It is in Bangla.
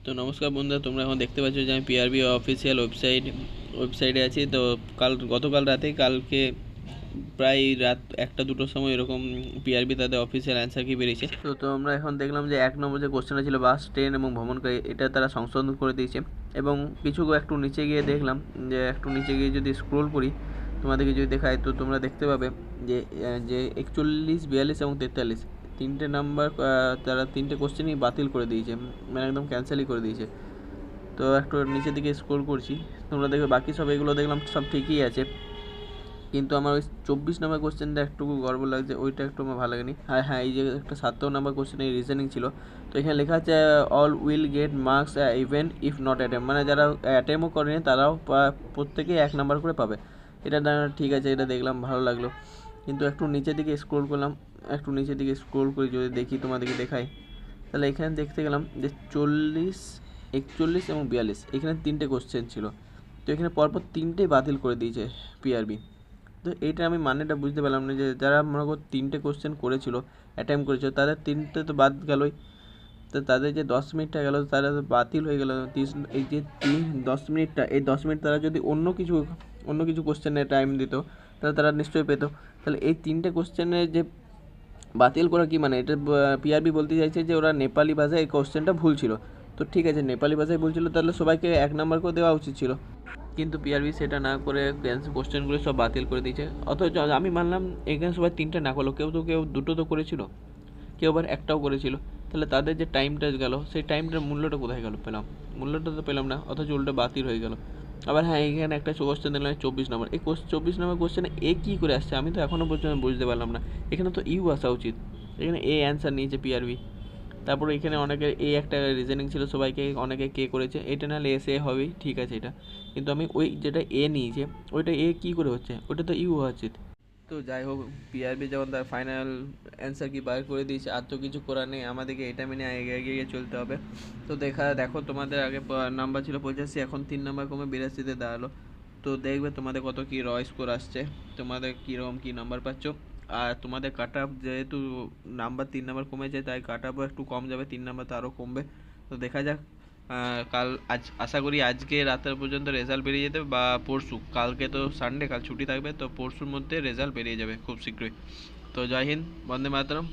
তো নমস্কার বন্ধুরা, তোমরা এখন দেখতে পাচ্ছ যে আমি পিআরবি অফিসিয়াল ওয়েবসাইটে আছি। তো গতকাল রাতে কালকে প্রায় রাত 1টা-2টোর সময় এরকম পিআরবি তাদের অফিসিয়াল অ্যান্সার কি বেরিয়েছে। তো আমরা এখন দেখলাম যে 1 নম্বর যে কোশ্চেনটা ছিল বাস, ট্রেন এবং ভ্রমণকারী, এটা তারা সংশোধন করে দিয়েছে। এবং কিছু একটু নিচে গিয়ে দেখলাম যে একটু নিচে গিয়ে যদি স্ক্রোল করি তোমাদেরকে যদি দেখায়, তো তোমরা দেখতে পাবে যে 41, 42 এবং 43 তিনটে নাম্বার তারা তিনটে কোশ্চেনই বাতিল করে দিয়েছে, মানে একদম ক্যান্সেলই করে দিয়েছে। তো একটু নিচের দিকে স্ক্রোল করছি, তোমরা দেখবে বাকি সব এগুলো দেখলাম সব ঠিকই আছে, কিন্তু আমার ওই 24 নম্বর কোশ্চেনটা একটু গড়বড় লাগছে, ওইটা একটু আমার ভালো লাগেনি। হ্যাঁ, এই যে একটা 7 নম্বর কোশ্চেন, এই রিজনিং ছিল। তো এখানে লেখা আছে all will get marks even if not attempt, মানে যারা অ্যাটেম্পও করেনি তারাও প্রত্যেকেই 1 নম্বর করে পাবে। এটা ঠিক আছে, এটা দেখলাম ভালো লাগলো। কিন্তু একটু নিচের দিকে স্ক্রোল করলাম, একটু নিচের দিকে স্ক্রোল করি যদি দেখি তোমাদেরকে দেখাই, তাহলে এখানে দেখতে গেলাম যে 40, 41 এবং 42 এখানে তিনটে কোশ্চেন ছিল। তো এখানে পরপর তিনটেই বাতিল করে দিয়েছে পিআরবি। তো এইটা আমি মানেটা বুঝতে পারলাম না, যে যারা মনে করো তিনটে কোশ্চেন করেছিল, অ্যাটেম্প করেছিল, তাদের তিনটে তো বাদ গেলই। তো তাদের যে 10 মিনিটটা গেল তারা তো বাতিল হয়ে গেল। এই যে 10 মিনিটটা, এই 10 মিনিট তারা যদি অন্য কিছু কোশ্চেনে টাইম দিত তাহলে তারা নিশ্চয়ই পেতো। তাহলে এই তিনটে কোশ্চেনের যে বাতিল করা কি মানে, এটা পিআরবি বলতে চাইছে যে ওরা নেপালি ভাষায় এই কোশ্চেনটা ভুল ছিল। তো ঠিক আছে, নেপালি ভাষায় ভুল ছিল, তাহলে সবাইকে 1 নম্বর করে দেওয়া উচিত ছিল। কিন্তু পিআরবি সেটা না করে কোশ্চেনগুলো সব বাতিল করে দিয়েছে। অথচ আমি মানলাম এখানে সবাই তিনটে না করলো, কেউ দুটো তো করেছিল, কেউ আবার একটাও করেছিল। তাহলে তাদের যে টাইমটা গেল, সেই টাইমটার মূল্যটা কোথায় গেল? মূল্যটা তো পেলাম না, অথচ উল্টো বাতিল হয়ে গেল। আবার হ্যাঁ, এখানে একটা কোশ্চেন দিলাম 24 নম্বর, এই 24 নম্বর কোশ্চেনে এ কী করে আসছে আমি তো এখনও পর্যন্ত বুঝতে পারলাম না। এখানে তো ইউ আসা উচিত, এখানে এ অ্যান্সার নিয়েছে পিআরবি। তারপরে এখানে অনেকের এই একটা রিজনিং ছিল, সবাইকে অনেকে কে করেছে, এটা নাহলে এস এ হবেই, ঠিক আছে এটা। কিন্তু আমি ওই যেটা এ নিয়েছে, ওইটা এ কী করে হচ্ছে, ওটা তো ইউ হওয়া উচিত। তো যাই হোক, পিআরবি যখন তার ফাইনাল অ্যান্সার কি বার করে দিয়েছে, আর তো কিছু করার নেই, আমাদেরকে এটা মেনে এগিয়ে এগিয়ে চলতে হবে। তো দেখো তোমাদের আগে নাম্বার ছিল 85, এখন 3 নম্বর কমে 82-তে দাঁড়ালো। তো দেখবে তোমাদের কত কী স্কোর আসছে, তোমাদের কীরকম কী নাম্বার পাচ্ছ। আর তোমাদের কাট আপ যেহেতু নাম্বার 3 নম্বর কমেছে, তাই কাট আপও একটু কম যাবে, 3 নম্বর তো আরও কমবে। তো দেখা যাক। আশা করি আজকে রাতের পর্যন্ত রেজাল্ট বেরিয়ে যেতে, বা পরশু, কালকে তো সানডে, কাল ছুটি থাকবে, তো পরশুর মধ্যে রেজাল্ট বেরিয়ে যাবে খুব শীঘ্রই। তো জয় হিন্দ, বন্দে মাতরম।